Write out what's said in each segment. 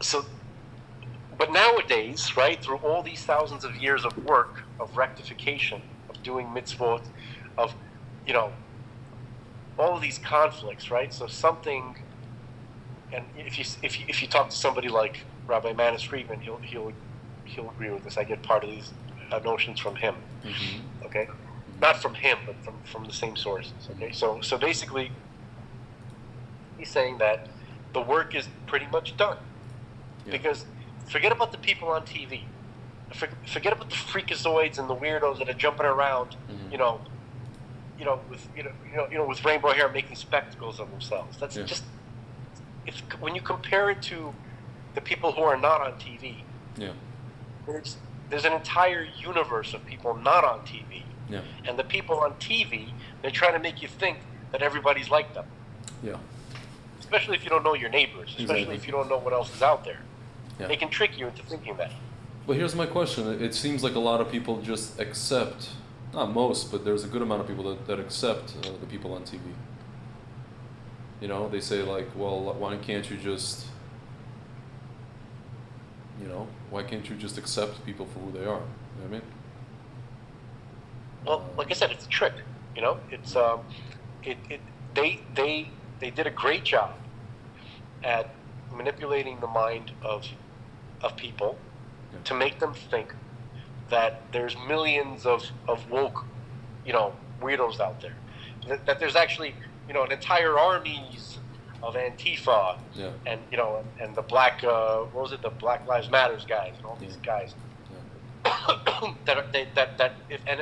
so, but nowadays, right, through all these thousands of years of work, of rectification, of doing mitzvot, of, you know, all of these conflicts, right? So something, and if you talk to somebody like Rabbi Manis Friedman, he'll agree with this. I get part of these notions from him. Mm-hmm. Okay, not from him, but from the same sources. Okay, so basically, he's saying that the work is pretty much done, because forget about the people on TV, forget about the freakazoids and the weirdos that are jumping around, with rainbow hair making spectacles of themselves. That's just, when you compare it to the people who are not on TV, there's an entire universe of people not on TV. Yeah. And the people on TV, they're trying to make you think that everybody's like them. Yeah. Especially if you don't know your neighbors, especially if you don't know what else is out there. Yeah. They can trick you into thinking that. But here's my question. It seems like a lot of people just accept, not most, but there's a good amount of people that accept the people on TV. You know, they say like, well, why can't you just, why can't you just accept people for who they are? You know what I mean? Well, like I said, it's a trick. It's they did a great job at manipulating the mind of people to make them think that there's millions of woke, weirdos out there. That there's actually, an entire armies of Antifa and and the black the Black Lives Matters guys and all these guys.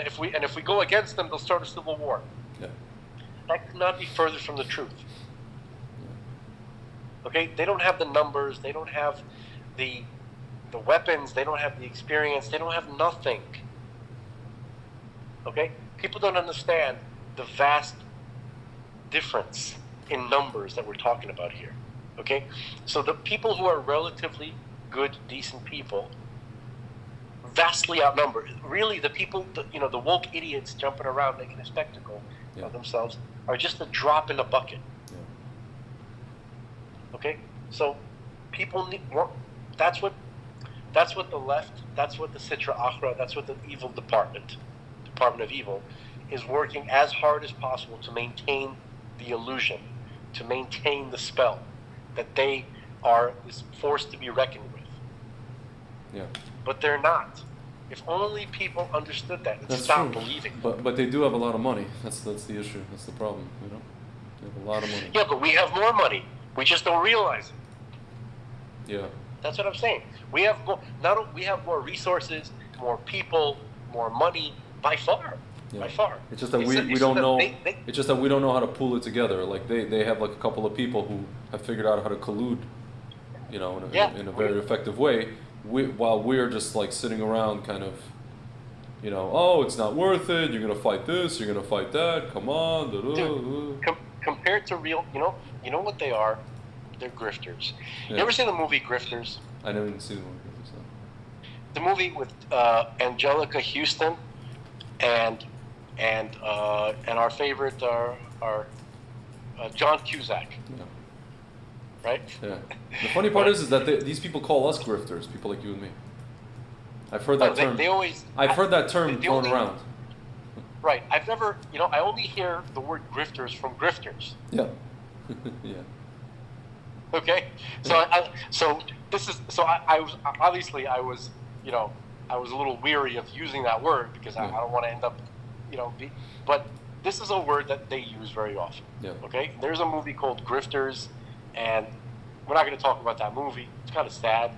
If we go against them, they'll start a civil war. Yeah. That could not be further from the truth. Yeah. Okay, they don't have the numbers, they don't have the weapons, they don't have the experience, they don't have nothing. Okay, people don't understand the vast difference in numbers that we're talking about here. Okay, so the people who are relatively good, decent people vastly outnumbered. Really, the people, the woke idiots jumping around making a spectacle of themselves are just a drop in the bucket. Yeah. Okay, so people need more. That's what the left. That's what the Sitra Achra. That's what the evil Department of Evil, is working as hard as possible to maintain the illusion, to maintain the spell that they are this force to be reckoned with. Yeah. But they're not. If only people understood that and stopped believing. But they do have a lot of money. That's the issue. That's the problem. They have a lot of money. Yeah, but we have more money. We just don't realize it. Yeah. That's what I'm saying. We have more. We have more resources, more people, more money by far. Yeah. By far. It's just that we don't know. It's just that we don't know how to pull it together. Like they have like a couple of people who have figured out how to collude, in a very effective way. While we're just like sitting around kind of, oh, it's not worth it, you're going to fight this, you're going to fight that, come on. Dude, compared to real, you know what they are? They're grifters. Yeah. You ever seen the movie Grifters? I never even seen the movie. So. The movie with Angelica Houston and our favorite, our John Cusack. Yeah. Right? Yeah. The funny part is that these people call us grifters, people like you and me. I've heard that term. I've heard that term thrown around. Right. I've never, I only hear the word grifters from grifters. Yeah. Yeah. Okay. So I was obviously I was a little weary of using that word because I don't want to end up, but this is a word that they use very often. Yeah. Okay. There's a movie called Grifters. And we're not going to talk about that movie. It's kind of sad.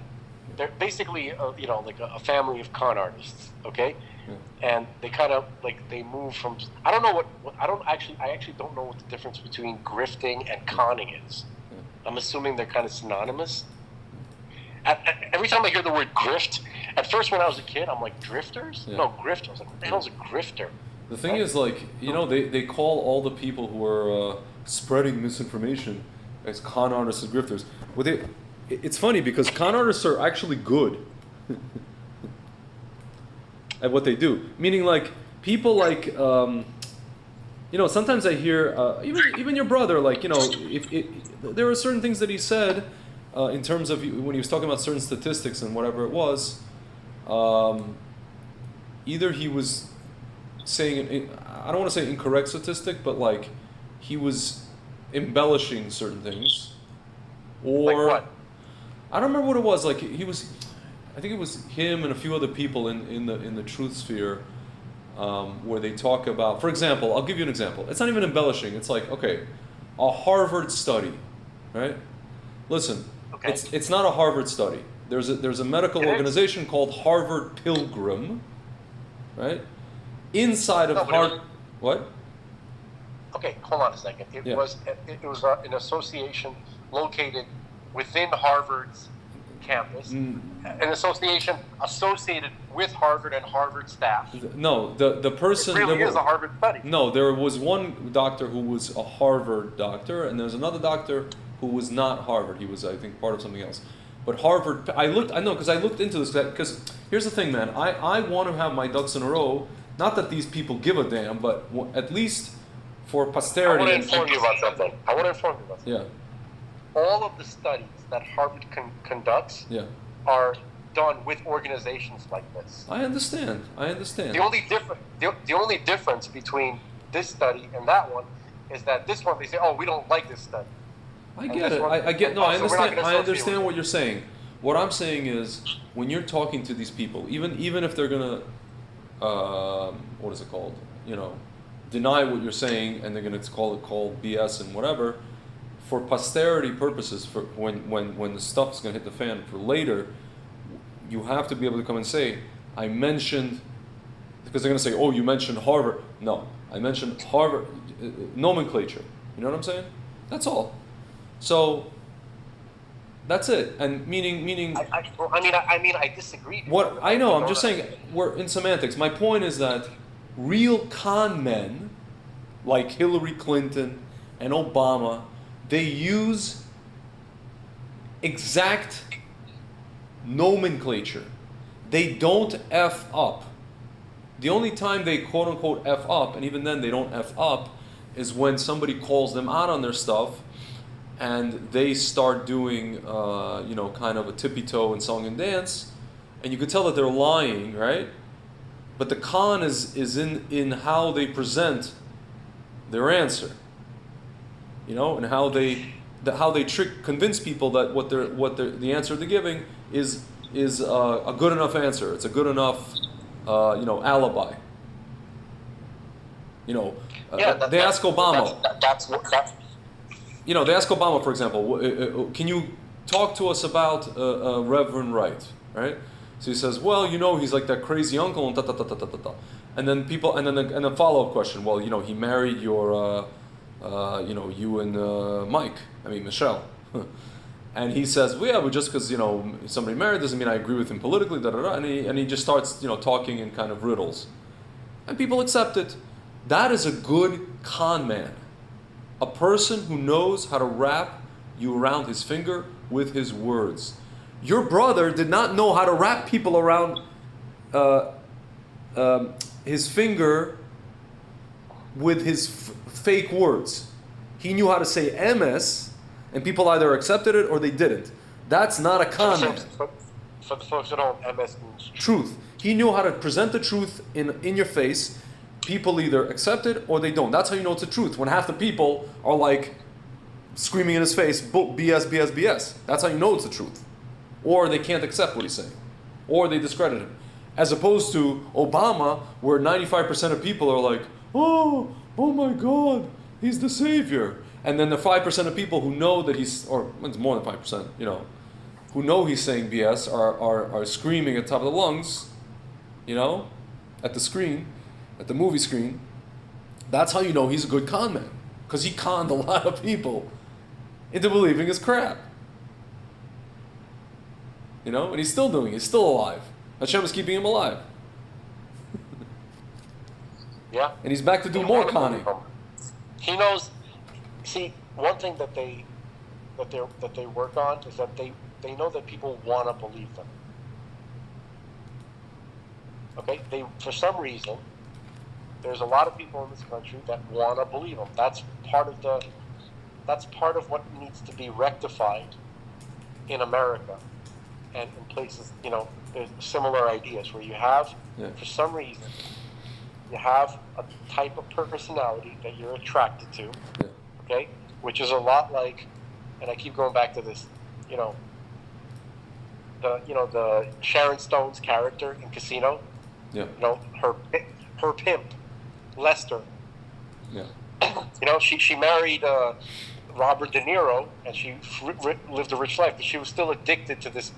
They're basically, like a family of con artists, okay? Yeah. And they kind of they move from. I don't know I actually don't know what the difference between grifting and conning is. Yeah. I'm assuming they're kind of synonymous. Every time I hear the word grift, at first when I was a kid, I'm like, drifters? Yeah. No, grifter. I was like, what the hell's a grifter? The thing is, they call all the people who are spreading misinformation as con artists and grifters. It's funny because con artists are actually good at what they do. Meaning, like people like sometimes I hear even your brother, if there are certain things that he said in terms of when he was talking about certain statistics and whatever it was, either he was saying, I don't want to say incorrect statistic, but like he was embellishing certain things, or like what? I don't remember what it was. Like he was, I think it was him and a few other people in the truth sphere, where they talk about, for example, I'll give you an example. It's not even embellishing. It's like, okay, a Harvard study, right? Listen, okay. It's not a Harvard study. There's a medical organization called Harvard Pilgrim, right? Inside of Harvard, what? Okay, hold on a second. It was an association located within Harvard's campus, an association associated with Harvard and Harvard staff. No, the person... It really is a Harvard study. No, there was one doctor who was a Harvard doctor, and there's another doctor who was not Harvard. He was, I think, part of something else. But Harvard, I know, because I looked into this, because here's the thing, man. I want to have my ducks in a row. Not that these people give a damn, but at least for posterity... I want to inform you about something. Yeah. All of the studies that Harvard conducts are done with organizations like this. I understand. The only difference between this study and that one is that this one, they say, oh, we don't like this study. I get it. I understand what you're saying. What I'm saying is, when you're talking to these people, even if they're gonna, what is it called? Deny what you're saying, and they're gonna call BS and whatever, for posterity purposes, for when the stuff's gonna hit the fan for later, you have to be able to come and say, I mentioned, because they're gonna say, oh, you mentioned Harvard. No, I mentioned Harvard nomenclature. You know what I'm saying? That's all. So that's it. And meaning. I disagree. What I know, I'm just saying we're in semantics. My point is that real con men, like Hillary Clinton and Obama, they use exact nomenclature. They don't F up. The only time they quote unquote F up, and even then they don't F up, is when somebody calls them out on their stuff, and they start doing, kind of a tippy toe and song and dance, and you could tell that they're lying, right? But the con is in how they present their answer, and how they convince people that the answer they're giving is a good enough answer. It's a good enough, alibi. They ask Obama. They ask Obama, for example, can you talk to us about Reverend Wright, right? So he says, well, he's like that crazy uncle, and ta ta ta ta ta ta. And then and a follow-up question. Well, he married your, you and Michelle. And he says, well, yeah, but just because somebody married doesn't mean I agree with him politically. Da da da. And he just starts talking in kind of riddles, and people accept it. That is a good con man. A person who knows how to wrap you around his finger with his words. Your brother did not know how to wrap people around his finger with his fake words. He knew how to say MS, and people either accepted it or they didn't. That's not a con man. For the folks that don't, MS means truth. He knew how to present the truth in your face. People either accept it or they don't. That's how you know it's the truth. When half the people are like screaming in his face, BS, BS, BS. That's how you know it's the truth. Or they can't accept what he's saying. Or they discredit him. As opposed to Obama, where 95% of people are like, oh my God, he's the savior. And then the 5% of people who know that or it's more than 5%, who know he's saying BS are screaming at the top of the lungs, at the screen. At the movie screen. That's how you know he's a good con man. Because he conned a lot of people into believing his crap. And he's still doing it. He's still alive. Hashem is keeping him alive. Yeah. And he's back to do more conning. He knows. See, one thing that they work on is that they know that people want to believe them. Okay? For some reason, there's a lot of people in this country that want to believe them. That's part of what needs to be rectified in America and in places, there's similar ideas where you have, for some reason, you have a type of personality that you're attracted to, okay, which is a lot like, and I keep going back to this, the Sharon Stone's character in Casino, her pimp, Lester. She married Robert De Niro, and she lived a rich life, but she was still addicted to this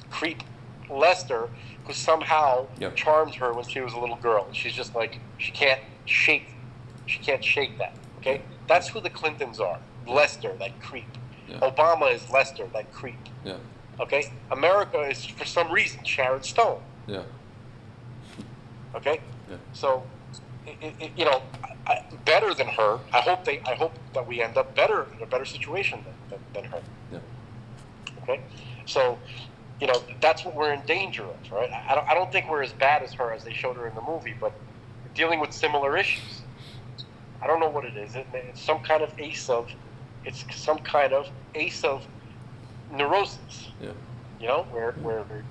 creep Lester, who somehow charmed her when she was a little girl. She's just like, she can't shake that. Okay, that's who the Clintons are. Lester, that creep. Obama is Lester, that creep. Okay, America is for some reason Sharon Stone. Okay, so better than her. I hope that we end up in a better situation than her. Okay, so that's what we're in danger of, right? I don't think we're as bad as her as they showed her in the movie, but we're dealing with similar issues. I don't know what it is. It's some kind of ace of neurosis. Where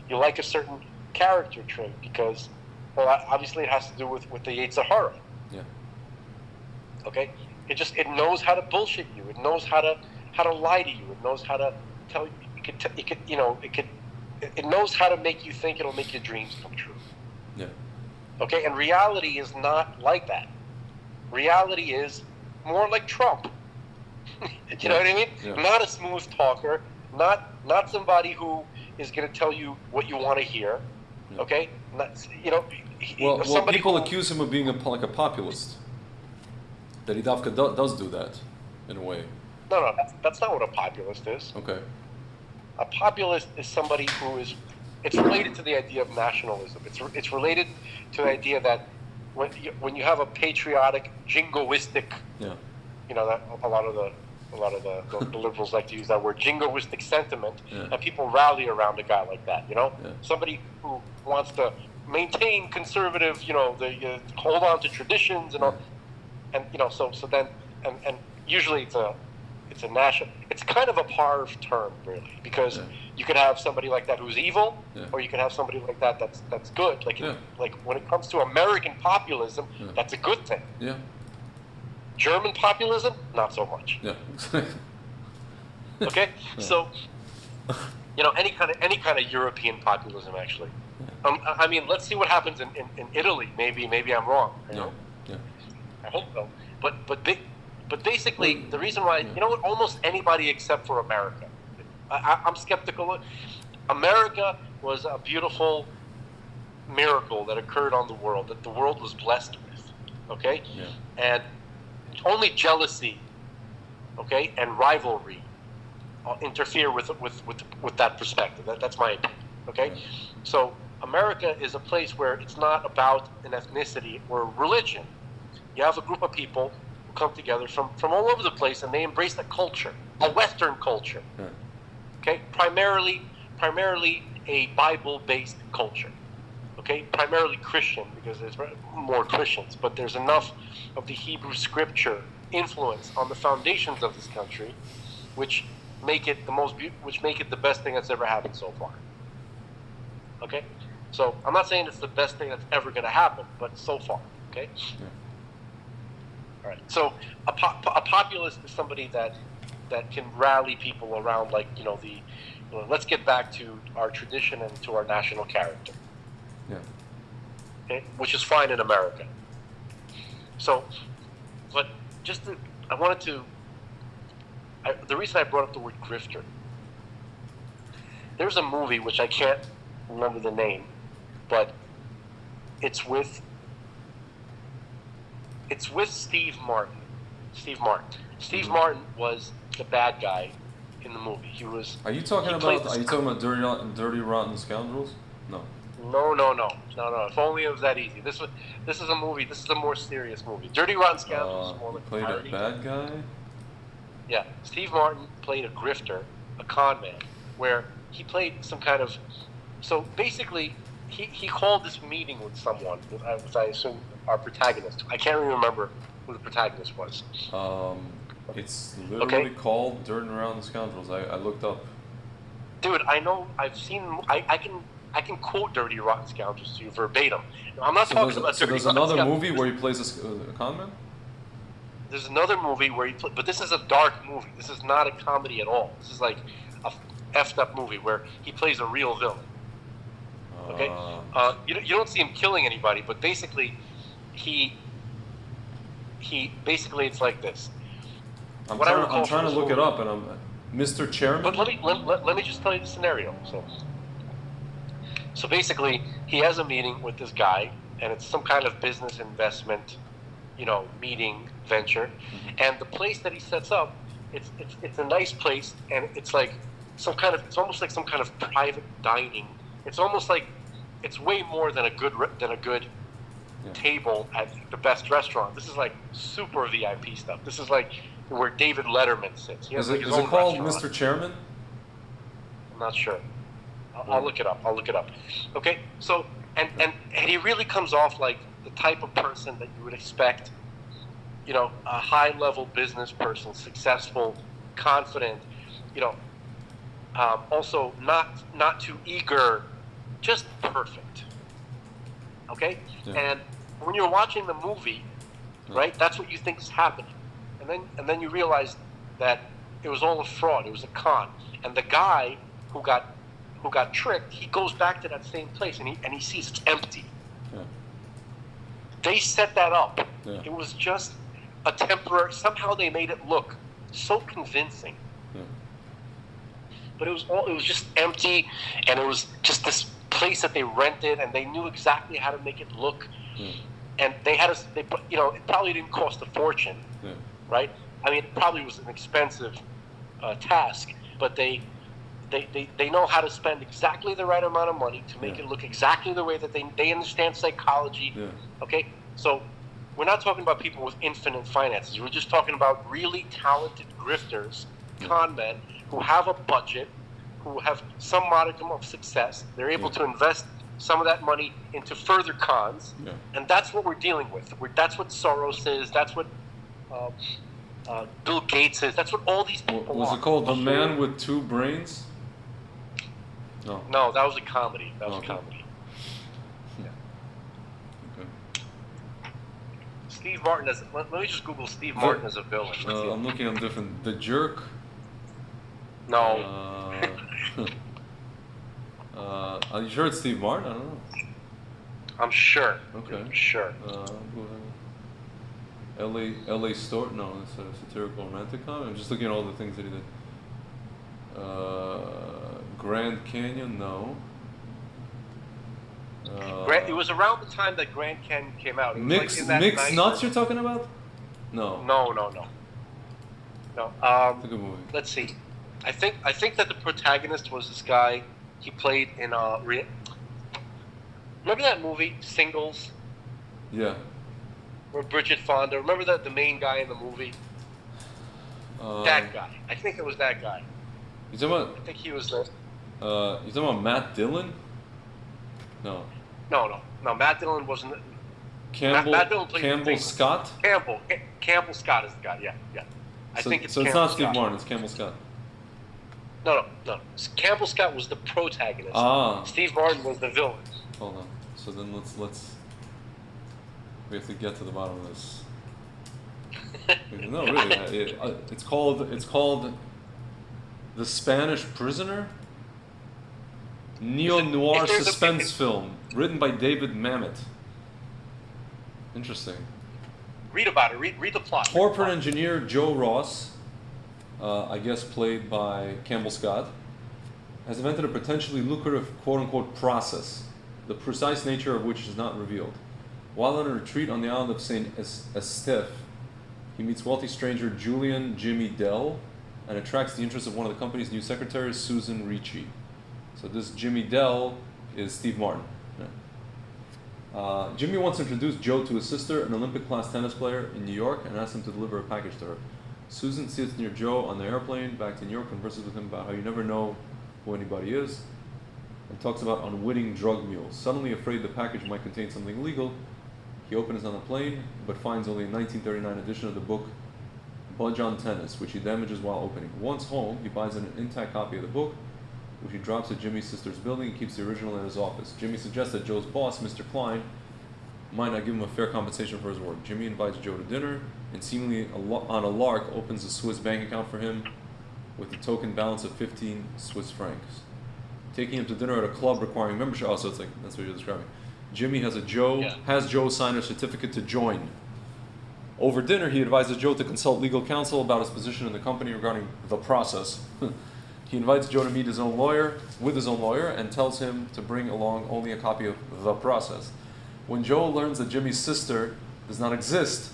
you like a certain character trait because, well, obviously it has to do with the Yetzer Hara. Okay, it knows how to bullshit you. It knows how to lie to you. It knows how to tell you. It knows how to make you think it'll make your dreams come true. Okay, and reality is not like that. Reality is more like Trump. You know what I mean? Not a smooth talker. Not somebody who is going to tell you what you want to hear. Okay, people accuse him of being like a populist. That he does do that, in a way. No, that's not what a populist is. Okay. A populist is somebody who is. It's related to the idea of nationalism. It's related to the idea that when you have a patriotic, jingoistic, that a lot of the liberals like to use that word, jingoistic sentiment, and people rally around a guy like that. Somebody who wants to maintain conservative, hold on to traditions and all, and then usually it's a national. It's kind of a parv term, really, because you could have somebody like that who's evil, or you could have somebody like that that's good. Like when it comes to American populism, that's a good thing. German populism, not so much. Okay, so any kind of European populism, actually. I mean, let's see what happens in Italy. Maybe I'm wrong. I hope so. But basically, the reason why, almost anybody except for America. I'm skeptical. America was a beautiful miracle that occurred on the world, that the world was blessed with. Okay? And only jealousy, okay, and rivalry interfere with that perspective. That's my opinion. Okay? So America is a place where it's not about an ethnicity or religion. You have a group of people who come together from all over the place, and they embrace a culture, a Western culture. Okay, primarily a Bible-based culture. Okay, primarily Christian, because there's more Christians, but there's enough of the Hebrew Scripture influence on the foundations of this country, which make it the best thing that's ever happened so far. Okay, so I'm not saying it's the best thing that's ever going to happen, but so far. Okay. All right. So a populist is somebody that can rally people around, like let's get back to our tradition and to our national character. Okay, which is fine in America. So, but the reason I brought up the word grifter. There's a movie which I can't remember the name, but it's with Steve Martin. Steve Martin was the bad guy in the movie. Are you talking about Dirty Rotten Scoundrels? No. No. If only it was that easy. This is a movie. This is a more serious movie. Dirty Rotten Scoundrels is more like played a bad guy. Yeah, Steve Martin played a grifter, a con man, where he played some kind of. So basically, he called this meeting with someone, which I assume our protagonist. I can't really remember who the protagonist was. It's literally called Dirt and Around the Scoundrels. I looked up. Dude, I know. I've seen. I can quote Dirty Rotten Scoundrels to you verbatim. I'm not talking about Dirty Rotten Scoundrels. There's another movie where he plays a con man? There's another movie where but this is a dark movie. This is not a comedy at all. This is like a effed up movie where he plays a real villain. Okay? You don't see him killing anybody, but basically, he basically it's like this. I'm trying to look it up, and I'm Mr. Chairman. But let me just tell you the scenario. So basically, he has a meeting with this guy, and it's some kind of business investment, meeting venture, and the place that he sets up, it's a nice place, and it's like it's almost like some kind of private dining. It's almost like it's way more than a good table at the best restaurant. This is like super VIP stuff. This is like where David Letterman sits. He has is it called Mr. Chairman? I'm not sure. I'll look it up. Okay, so and he really comes off like the type of person that you would expect, a high-level business person, successful, confident, also not too eager, just perfect. Okay, and when you're watching the movie, right, that's what you think is happening, and then you realize that it was all a fraud. It was a con, and the guy who got tricked, he goes back to that same place and he sees it's empty. Yeah. They set that up. Yeah. It was just a temporary. Somehow they made it look so convincing. Yeah. But it was just empty, and it was just this place that they rented, and they knew exactly how to make it look. Yeah. And they had it probably didn't cost a fortune, right? I mean, it probably was an expensive task, but they know how to spend exactly the right amount of money to make it look exactly the way that they understand psychology. Yeah. Okay, so we're not talking about people with infinite finances. We're just talking about really talented grifters, con men who have a budget, who have some modicum of success. They're able to invest some of that money into further cons, and that's what we're dealing with. That's what Soros is. That's what Bill Gates is. That's what all these people are. Was it called The Man with Two Brains? No, that was a comedy. That was a comedy. Yeah. Okay. Steve Martin let me just Google Steve Martin as a villain. I'm looking at different. The Jerk. No. Are you sure it's Steve Martin? I don't know. I'm sure. Okay. I'm sure. L.A. Store? No, it's a satirical romantic comedy. I'm just looking at all the things that he did. Grand Canyon? No. It was around the time that Grand Canyon came out. Mixed Nuts you're talking about? No. No. It's a good movie. Let's see. I think that the protagonist was this guy. He played in remember that movie Singles? Yeah. Where Bridget Fonda. Remember the main guy in the movie? That guy. I think it was that guy. You talking about? I think he was the. You talking about Matt Dillon? No. No. Matt Dillon wasn't. Campbell Scott? Campbell Scott is the guy. Yeah. I think it's. So it's not Steve Martin. It's Campbell Scott. No. Campbell Scott was the protagonist. Steve Martin was the villain. Hold on. So then let's. We have to get to the bottom of this. No, really. It's called The Spanish Prisoner. Neo-noir suspense film written by David Mamet. Interesting. Read about it. Read the plot. Corporate engineer Joe Ross, I guess played by Campbell Scott, has invented a potentially lucrative quote-unquote process, the precise nature of which is not revealed. While on a retreat on the island of St. Estef, he meets wealthy stranger Julian Jimmy Dell and attracts the interest of one of the company's new secretaries, Susan Ricci. So this Jimmy Dell is Steve Martin. Yeah. Jimmy wants to introduce Joe to his sister, an Olympic-class tennis player in New York, and asks him to deliver a package to her. Susan sits near Joe on the airplane back to New York, converses with him about how you never know who anybody is, and talks about unwitting drug mules. Suddenly afraid the package might contain something illegal, he opens on the plane, but finds only a 1939 edition of the book Budge on Tennis, which he damages while opening. Once home, he buys an intact copy of the book, which he drops at Jimmy's sister's building and keeps the original in his office. Jimmy suggests that Joe's boss, Mr. Klein, might not give him a fair compensation for his work. Jimmy invites Joe to dinner and seemingly on a lark opens a Swiss bank account for him with a token balance of 15 Swiss francs. Taking him to dinner at a club requiring membership. Oh, so it's like, that's what you're describing. Jimmy has Joe sign a certificate to join. Over dinner, he advises Joe to consult legal counsel about his position in the company regarding the process. He invites Joe to meet his own lawyer, and tells him to bring along only a copy of The Process. When Joe learns that Jimmy's sister does not exist,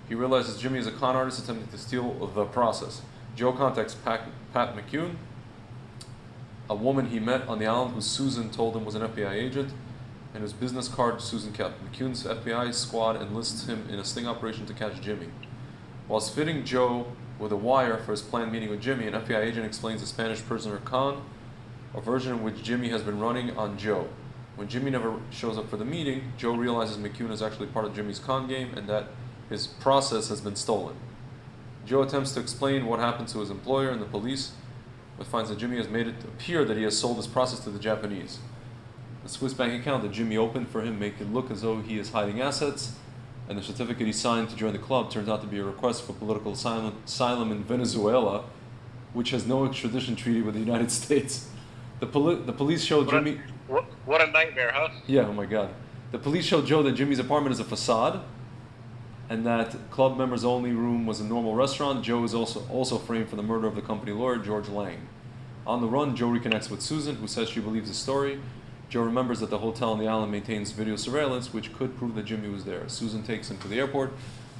he realizes Jimmy is a con artist attempting to steal The Process. Joe contacts Pat McCune, a woman he met on the island who Susan told him was an FBI agent, and whose business card Susan kept. McCune's FBI squad enlists him in a sting operation to catch Jimmy. Whilst fitting Joe with a wire for his planned meeting with Jimmy, an FBI agent explains the Spanish prisoner con, a version in which Jimmy has been running on Joe. When Jimmy never shows up for the meeting, Joe realizes McCune is actually part of Jimmy's con game and that his process has been stolen. Joe attempts to explain what happened to his employer and the police, but finds that Jimmy has made it appear that he has sold his process to the Japanese. The Swiss bank account that Jimmy opened for him make it look as though he is hiding assets, and the certificate he signed to join the club turns out to be a request for political asylum in Venezuela, which has no extradition treaty with the United States. The police show Jimmy... What a nightmare, huh? Yeah, oh my God. The police show Joe that Jimmy's apartment is a facade, and that club members' only room was a normal restaurant. Joe is also framed for the murder of the company lawyer, George Lang. On the run, Joe reconnects with Susan, who says she believes his story. Joe remembers that the hotel on the island maintains video surveillance, which could prove that Jimmy was there. Susan takes him to the airport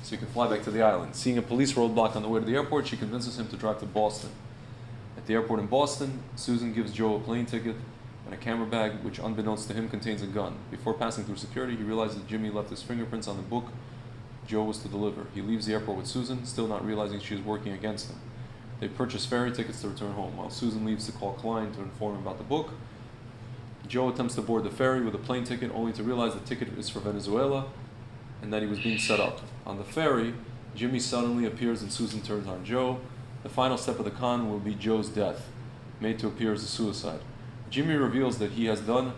so he can fly back to the island. Seeing a police roadblock on the way to the airport, she convinces him to drive to Boston. At the airport in Boston, Susan gives Joe a plane ticket and a camera bag, which unbeknownst to him contains a gun. Before passing through security, he realizes that Jimmy left his fingerprints on the book Joe was to deliver. He leaves the airport with Susan, still not realizing she is working against him. They purchase ferry tickets to return home, while Susan leaves to call Klein to inform him about the book. Joe attempts to board the ferry with a plane ticket, only to realize the ticket is for Venezuela and that he was being set up. On the ferry, Jimmy suddenly appears and Susan turns on Joe. The final step of the con will be Joe's death, made to appear as a suicide. Jimmy reveals that he has done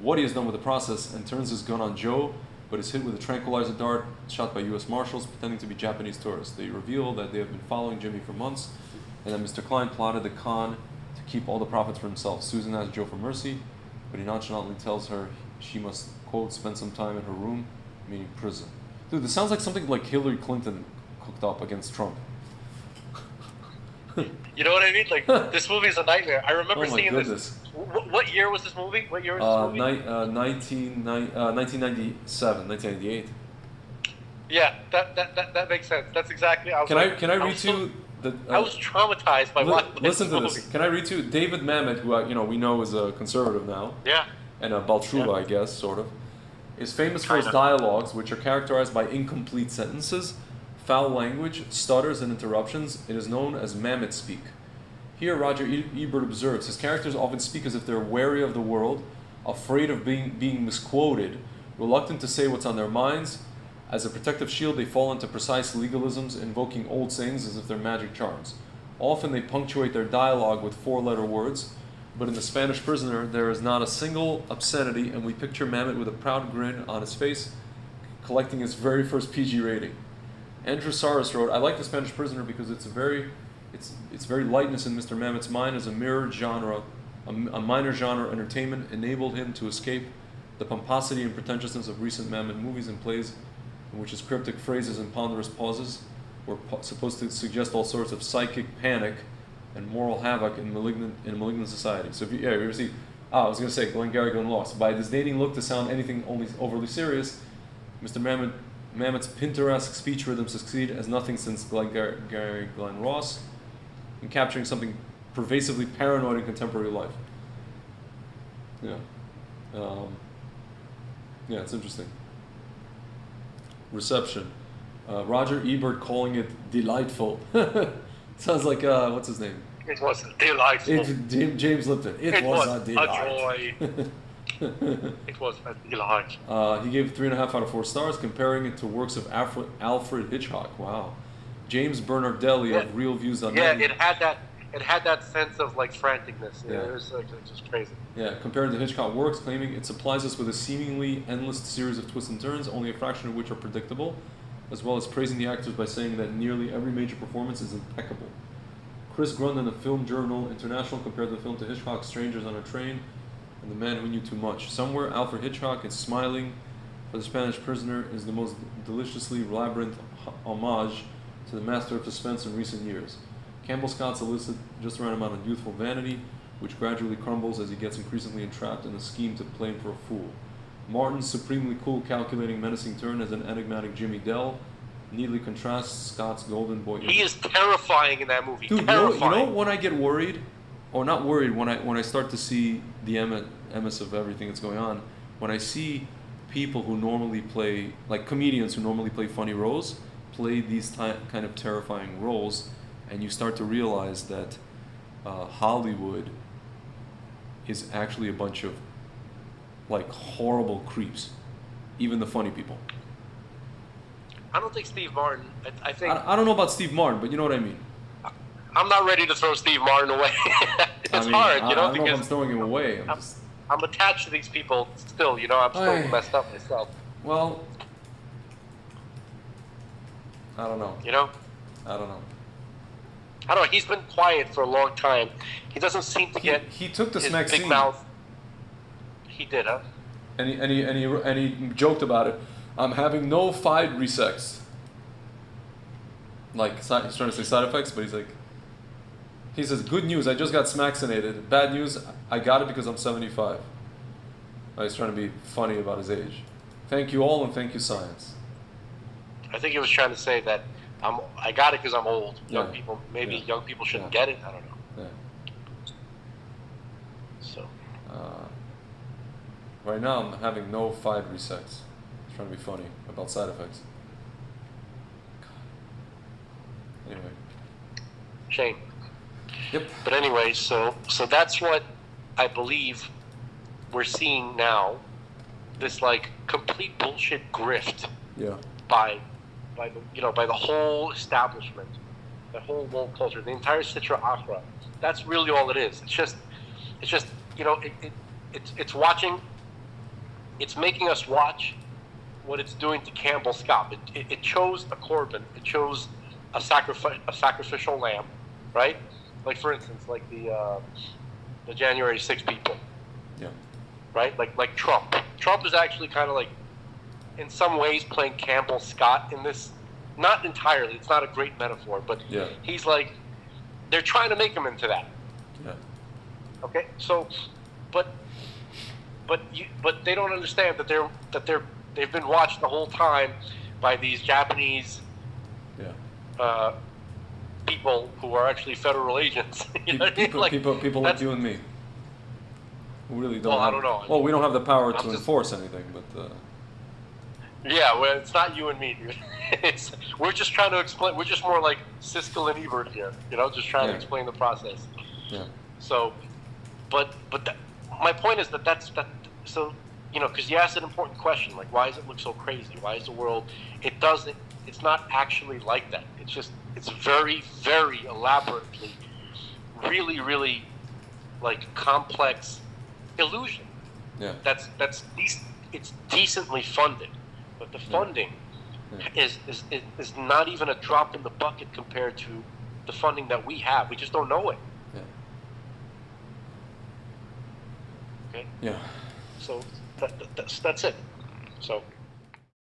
what he has done with the process and turns his gun on Joe, but is hit with a tranquilizer dart shot by U.S. Marshals pretending to be Japanese tourists. They reveal that they have been following Jimmy for months and that Mr. Klein plotted the con to keep all the profits for himself. Susan asks Joe for mercy, but he nonchalantly tells her she must, quote, spend some time in her room, meaning prison. Dude, this sounds like something like Hillary Clinton cooked up against Trump. You know what I mean? Like, this movie is a nightmare. I remember seeing this. What year was this movie? 1997, 1998. Yeah, that makes sense. That's exactly. Can I read to you? I was traumatized by watching listen to this. Can I read to you? David Mamet, who we know is a conservative now. Yeah. And a Baltruva, I guess, sort of, is famous for his dialogues, which are characterized by incomplete sentences, foul language, stutters, and interruptions. It is known as Mamet speak. Here, Roger Ebert observes, his characters often speak as if they're wary of the world, afraid of being misquoted, reluctant to say what's on their minds. As a protective shield, they fall into precise legalisms, invoking old sayings as if they're magic charms. Often they punctuate their dialogue with four-letter words, but in The Spanish Prisoner, there is not a single obscenity, and we picture Mamet with a proud grin on his face, collecting his very first PG rating. Andrew Saris wrote, I like The Spanish Prisoner because its very lightness in Mr. Mamet's mind as a minor genre entertainment enabled him to escape the pomposity and pretentiousness of recent Mamet movies and plays, in which his cryptic phrases and ponderous pauses were supposed to suggest all sorts of psychic panic and moral havoc in malignant society. So if you ever see, I was going to say Glengarry Glen Ross. By disdaining look to sound anything only overly serious, Mr. Mamet's Pinteresque speech rhythm succeed as nothing since Glengarry Glen Ross in capturing something pervasively paranoid in contemporary life. Yeah. Yeah, it's interesting. Reception. Roger Ebert calling it delightful. Sounds like, what's his name? It was delightful. James Lipton. It was a delight. A joy. It was a delight. He gave 3.5 out of 4 stars, comparing it to works of Alfred Hitchcock. Wow. James Bernardelli of Real Views on Yeah, it had that sense of like franticness. It was like just crazy. Yeah, compared to Hitchcock works, claiming it supplies us with a seemingly endless series of twists and turns, only a fraction of which are predictable, as well as praising the actors by saying that nearly every major performance is impeccable. Chris Grundon of Film Journal International compared the film to Hitchcock's Strangers on a Train and The Man Who Knew Too Much. Somewhere, Alfred Hitchcock is smiling for the Spanish Prisoner is the most deliciously labyrinth homage to the master of suspense in recent years. Campbell Scott's elicit just the right amount of youthful vanity, which gradually crumbles as he gets increasingly entrapped in a scheme to play him for a fool. Martin's supremely cool, calculating, menacing turn as an enigmatic Jimmy Dell neatly contrasts Scott's golden boy. He is terrifying in that movie. Dude, you know when I get worried, or not worried, when I start to see the MS of everything that's going on, when I see people who normally play, like comedians who normally play funny roles, play these kind of terrifying roles, and you start to realize that Hollywood is actually a bunch of like horrible creeps, even the funny people. I don't think Steve Martin. I think I don't know about Steve Martin, but you know what I mean. I'm not ready to throw Steve Martin away. It's hard, I don't know if I'm throwing him away. I'm attached to these people still. I'm still messed up myself. Well, I don't know. I don't know. I don't know. He's been quiet for a long time. He doesn't seem to get. He took the his Maxine. Big mouth. He did, huh? And he joked about it. I'm having no Fide sex. Like he's trying to say side effects, but he says, good news, I just got smaxinated. Bad news, I got it because I'm 75. He's trying to be funny about his age. Thank you all, and thank you, science. I think he was trying to say that I got it because I'm old. Young people shouldn't get it. I don't know. Yeah. So. Right now, I'm having no Fide sex. He's trying to be funny about side effects. Anyway. Shame. Yep. But anyway, so that's what I believe we're seeing now. This like complete bullshit grift. Yeah. By the whole establishment, the whole woke culture, the entire Sitra Achra. That's really all it is. It's just it's watching. It's making us watch what it's doing to Campbell Scott. It chose a korban. It chose a sacrificial lamb, right? Like for instance, like the January 6 people. Yeah. Right? Like Trump. Trump is actually kind of like, in some ways, playing Campbell Scott in this. Not entirely. It's not a great metaphor, but he's like, they're trying to make him into that. Yeah. Okay. So, but they don't understand that they've been watched the whole time by these Japanese people who are actually federal agents. People like you and me. We really don't. Well, I don't know. Well, we don't have the power to enforce anything, but. Yeah, well, it's not you and me, dude. We're just trying to explain. We're just more like Siskel and Ebert here, just trying to explain the process. Yeah. So, but my point is that. So, because you asked an important question, like, why does it look so crazy? Why is the world? It's not actually like that. It's very, very elaborately, really, really, like complex illusion. Yeah. It's decently funded. But the funding is not even a drop in the bucket compared to the funding that we have. We just don't know it. Yeah. Okay. Yeah. So that's it. So